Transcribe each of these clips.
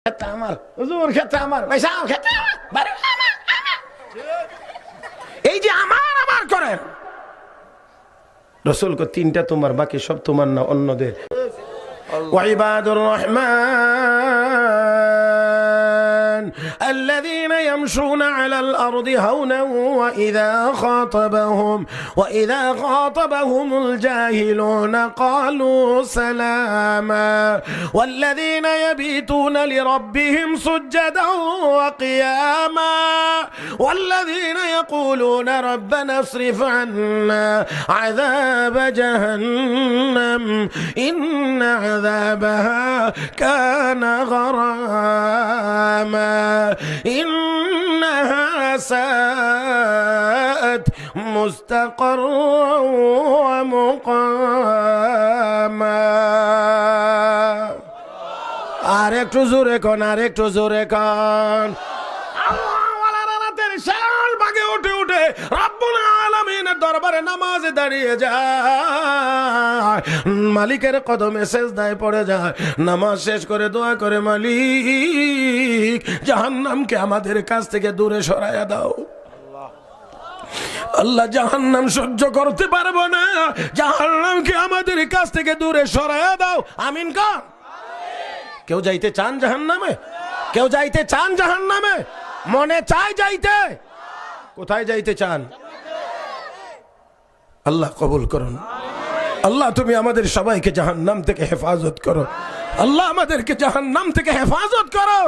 খেতে আমার হুজুর, খেতে আমার পয়সা, খেতে আমার বাড়ি আমার। এই যে আমার আমার করেন, রাসূল কো তিনটা তোমার, বাকি সব তোমার না, অন্যদের। ওয়াইবাদুর রহমান الذين يمشون على الأرض هونا وإذا خاطبهم الجاهلون قالوا سلاما والذين يبيتون لربهم سجدا وقياما والذين يقولون ربنا اصرف عنا عذاب جهنم إن عذابها كان غراما إنها ساءت مستقرا ومقاما। আর একটু জোরে কোন, আর একটু জোরে কোন। দরবারে নামাজে দাঁড়িয়ে যায়, মালিকের কদমে সেজদায় পড়ে যায়, নামাজ শেষ করে দোয়া করে, মালিক জাহান্নামকে আমাদের কাছ থেকে দূরে সরাইয়া দাও। আল্লাহ, জাহান্নাম সহ্য করতে পারবো না, জাহান্নামকে আমাদের কাছ থেকে দূরে সরাইয়া দাও। আমিন কর। কেউ যাইতে চান জাহান্নামে? কেউ যাইতে চান জাহান্নামে? মনে চায় যাইতে? কোথায় যাইতে চান? আল্লাহ কবুল করুন। আল্লাহ, তুমি আমাদের সবাইকে জাহান্নাম থেকে হেফাজত করো। আল্লাহ, আমাদেরকে জাহান্নাম থেকে হেফাজত করো।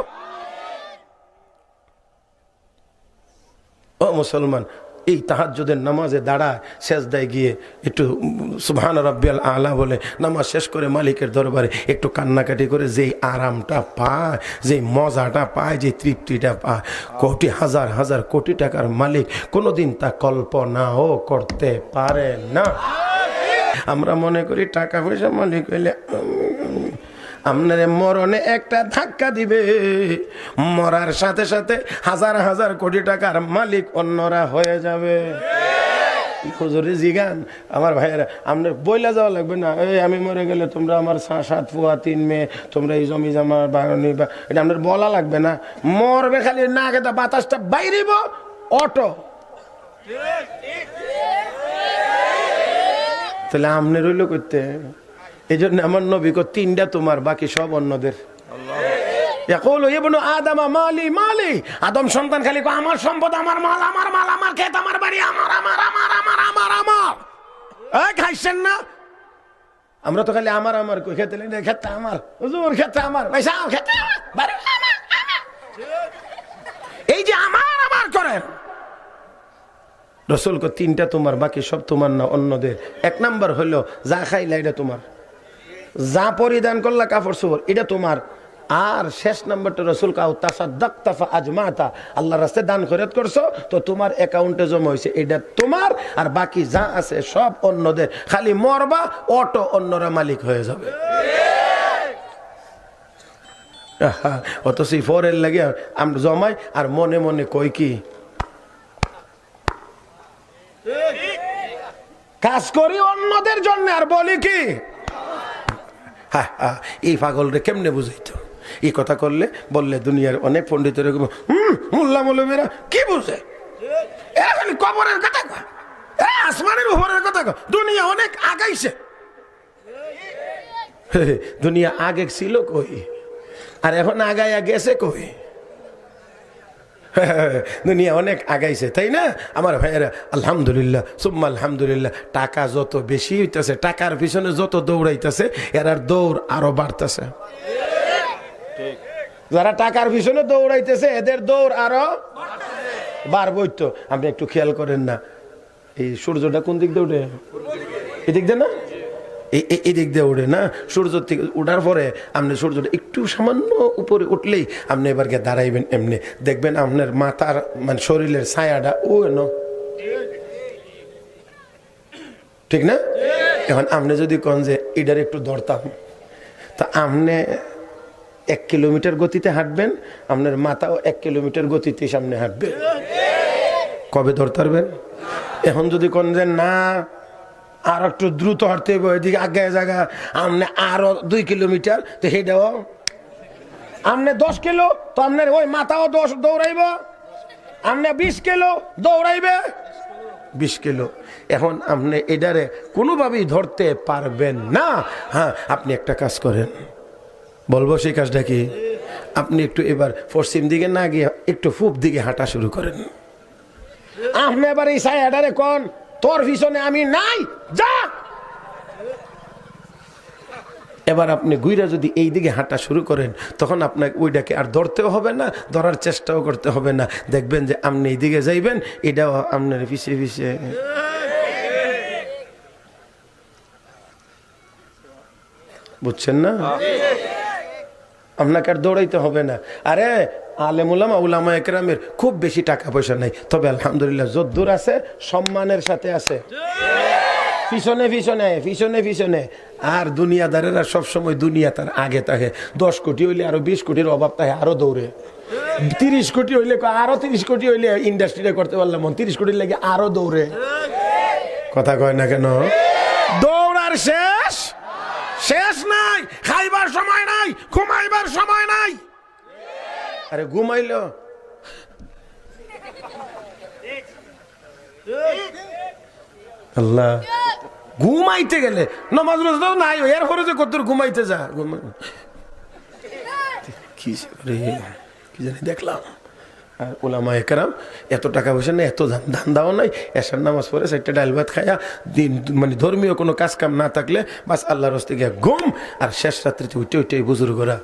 ও মুসলমান, এই তাহাজ্জুদের নামাজে দাঁড়ায়, সেজদায় গিয়ে একটু সুবহান রাব্বিয়াল আলা বলে নামাজ শেষ করে মালিকের দরবারে একটু কান্নাকাটি করে যেই আরামটা পায়, যেই মজাটা পায়, যে তৃপ্তিটা পায়, কোটি হাজার হাজার কোটি টাকার মালিক কোনোদিন তা কল্পনাও করতে পারে না। আমরা মনে করি টাকা পয়সা মালিক হইলে আপনার মরণে একটা ধাক্কা দিবে, মরার সাথে সাথে হাজার হাজার কোটি টাকার মালিক অন্যরা হয়ে যাবে। হুজুরে জিগান আমার ভাইয়েরা, আপনার বইলা যাওয়া লাগবে না, এই আমি মরে গেলে তোমরা আমার 7 ফুয়া 3 মেয়ে, তোমরা এই জমি জমা বাগানি, এটা আপনার বলা লাগবে না। মরবে খালি না গেতা বাতাসটা বাইরিব, অটো। তাহলে আপনি রইল করতে। এই জন্য আমার নবী কো তিনটা তোমার, বাকি সব অন্যদের। আদম সন্তান খালি আমার সম্পদ, আমার মাল, আমার মাল, আমার ক্ষেত, আমার বাড়ি, আমার আমার আমার আমার আমার আমার। খাইছেন না? আমরা তো খালি আমার আমার খেতে, খেতে আমার হুজুর, খেতে আমার পয়সা, খেতে আমার বাড়ি আমার। এই যে আমার আমার করেন, রাসূল কো তিনটা তোমার, বাকি সব তোমার না, অন্যদের। 1 নাম্বার হলো যা খাইলা এটা তোমার, যা পরিধান করলা কাপড় চোপড় এটা তোমার। আর শেষ নাম্বারটা রাসূল কাউ তাসাদ্দাকতা ফাআজমাতা, আল্লাহর রাস্তায় দান খয়রাত করছো তো তোমার অ্যাকাউন্টে জমা হইছে, এটা তোমার। আর বাকি যা আছে সব অন্যদের। খালি মরবা, অটো অন্যরা মালিক হয়ে যাবে। অত সেই ফরের লাগে আমরা জমাই আর মনে মনে কই কি কাজ করি অন্যদের জন্য, আর বলি কি এই পাগল রে কেমনে বুঝাইতো? এই কথা করলে বললে দুনিয়ার অনেক পণ্ডিতের মোল্লা মৌলবীরা কি বুঝে, এরা খালি কবরের কথা কয়, আসমানের উপরের কথা কয়। দুনিয়া অনেক আগাইছে, দুনিয়া আগে ছিল কই, আর এখন আগাইয়া গেছে কই। দুনিয়া অনেক আগাইছে, তাই না আমার ভাইয়েরা? আলহামদুলিল্লাহ সুম্মা আলহামদুলিল্লাহ। টাকা যত বেশি হইতেছে, টাকার পিছনে যত দৌড়াইতেছে, এরার দৌড় আরো বাড়তেছে। যারা টাকার পিছনে দৌড়াইতেছে এদের দৌড় আরো বাড়বই। তো আপনি একটু খেয়াল করেন না, এই সূর্যটা কোন দিক দিয়ে উঠে? এদিক দিয়ে না, এদিক দিয়ে উঠে না। সূর্য থেকে উঠার পরে আপনি সূর্যটা একটু সামান্য উপরে উঠলেই আপনি এবার গিয়ে দাঁড়াইবেন, এমনি দেখবেন আপনার মাথার মানে শরীরের ছায়াটা ও ঠিক না? এখন আপনি যদি কোন যে এটার একটু ধরতাম, তা আপনি 1 কিলোমিটার গতিতে হাঁটবেন, আপনার মাথাও 1 কিলোমিটার গতিতে সামনে হাঁটবে। কবে ধরতে পারবেন? এখন যদি কোন যে না আর একটু দ্রুত হাঁটতে হবে, এদিকে আগে জায়গা আপনি আরো 2 কিলোমিটার, তো সেটাও আপনি 10 কিলো তো আপনার ওই মাথাও 10 দৌড়াইব, আপনি 20 কিলো দৌড়াইবে 20 কিলো। এখন আপনি এটারে কোনোভাবেই ধরতে পারবেন না। হ্যাঁ, আপনি একটা কাজ করেন, বলবো সেই কাজটা কি? আপনি একটু এবার পশ্চিম দিকে না গিয়ে একটু পূব দিকে হাঁটা শুরু করেন। আপনি এবার এই সাইডারে কোন তোর পিছনে আমি নাই, যা। এবার আপনি গুইরা যদি এই দিকে হাঁটা শুরু করেন, তখন আপনাকে ওইটাকে আর ধরতেও হবে না, ধরার চেষ্টাও করতে হবে না। দেখবেন যে আপনি এই দিকে যাইবেন, এটাও আপনার পিছিয়ে পিছিয়ে। বুঝছেন না? আপনাকে আর দৌড়াইতে হবে না। আরে আলেম উলামা, উলামা একরামের খুব বেশি টাকা পয়সা নাই, তবে আলহামদুলিল্লাহ যদ্দূর আছে সম্মানের সাথে আছে। পিছনে পিছনে পিছনে পিছনে। আর দুনিয়াদারেরা সবসময় দুনিয়া তার আগে থাকে। 10 কোটি হইলে আরো 20 কোটির অভাব থাকে, আরো দৌড়ে। 30 কোটি হইলে আরো 30 কোটি হইলে ইন্ডাস্ট্রিটা করতে পারলাম, 30 কোটির লাগে আরো দৌড়ে। কথা কয় না কেন? দৌড়ার শেষ শেষ নাই, খাইবার সময় নাই, ঘুমাইবার সময় নাই। আরে ঘুমাইলো আল্লাহ, ঘুমাইতে গেলে নামাজ রোজাও নাই, এরপরে যে কত ঘুমাইতে যা। কি জানি দেখলাম। আর ওলামা একরাম এত টাকা পয়সা নেই, এত ধান্দাও নাই, এসার নামাজ পড়ে 4টা ডাল ভাত খায়া দিন, মানে ধর্মীয় কোনো কাজ কাম না থাকলে বাস আল্লাহর হস্তে গিয়ে ঘুম, আর শেষ রাত্রিতে উঠে বুজুর্গরা